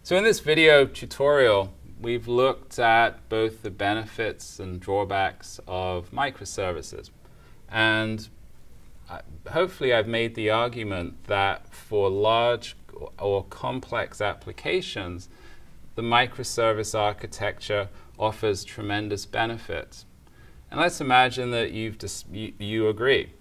So in this video tutorial, we've looked at both the benefits and drawbacks of microservices. And hopefully I've made the argument that for large or complex applications, the microservice architecture offers tremendous benefits. And let's imagine that you agree.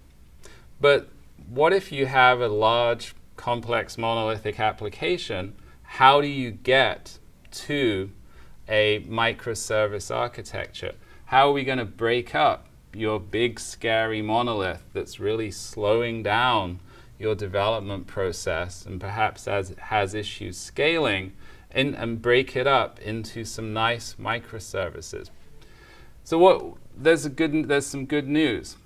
But what if you have a large, complex, monolithic application? How do you get to a microservice architecture? How are we going to break up your big, scary monolith that's really slowing down your development process and perhaps has issues scaling and break it up into some nice microservices? So there's some good news.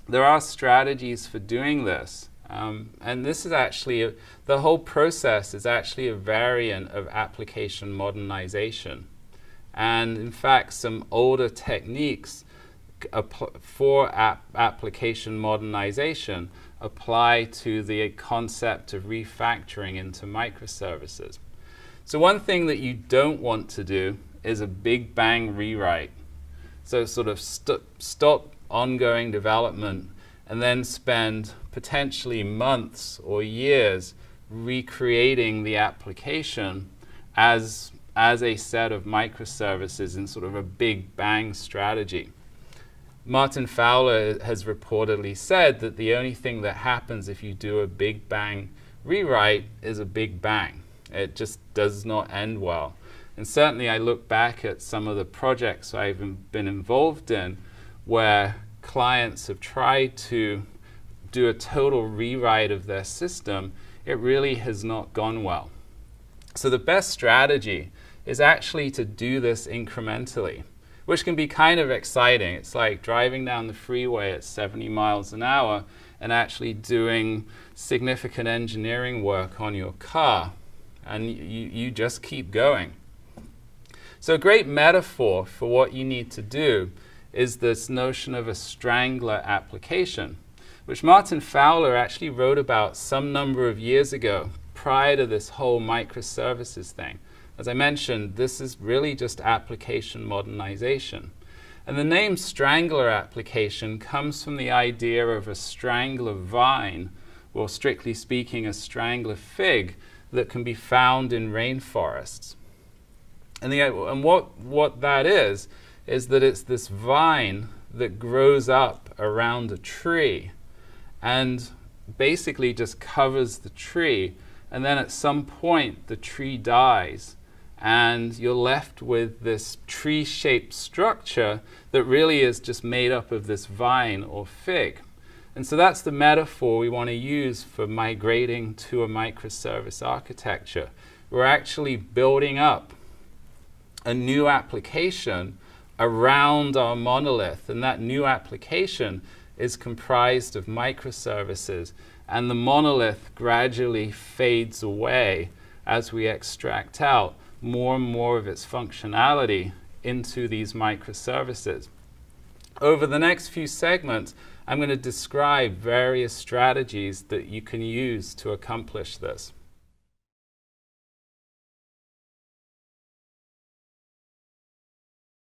There are strategies for doing this. And this is actually, the whole process is actually a variant of application modernization. And in fact, some older techniques for application modernization apply to the concept of refactoring into microservices. So one thing that you don't want to do is a big bang rewrite. So sort of stop ongoing development and then spend potentially months or years recreating the application as a set of microservices in sort of a big bang strategy. Martin Fowler has reportedly said that the only thing that happens if you do a big bang rewrite is a big bang. It just does not end well. And certainly I look back at some of the projects I've been involved in where clients have tried to do a total rewrite of their system. It really has not gone well. So the best strategy is actually to do this incrementally, which can be kind of exciting. It's like driving down the freeway at 70 miles an hour and actually doing significant engineering work on your car, and you just keep going. So a great metaphor for what you need to do is this notion of a strangler application, which Martin Fowler actually wrote about some number of years ago, prior to this whole microservices thing. As I mentioned, this is really just application modernization. And the name strangler application comes from the idea of a strangler vine, or strictly speaking, a strangler fig that can be found in rainforests. And what that is that it's this vine that grows up around a tree and basically just covers the tree, and then at some point the tree dies and you're left with this tree-shaped structure that really is just made up of this vine or fig. And so that's the metaphor we want to use for migrating to a microservice architecture. We're actually building up a new application around our monolith, and that new application is comprised of microservices, and the monolith gradually fades away as we extract out more and more of its functionality into these microservices. Over the next few segments, I'm going to describe various strategies that you can use to accomplish this.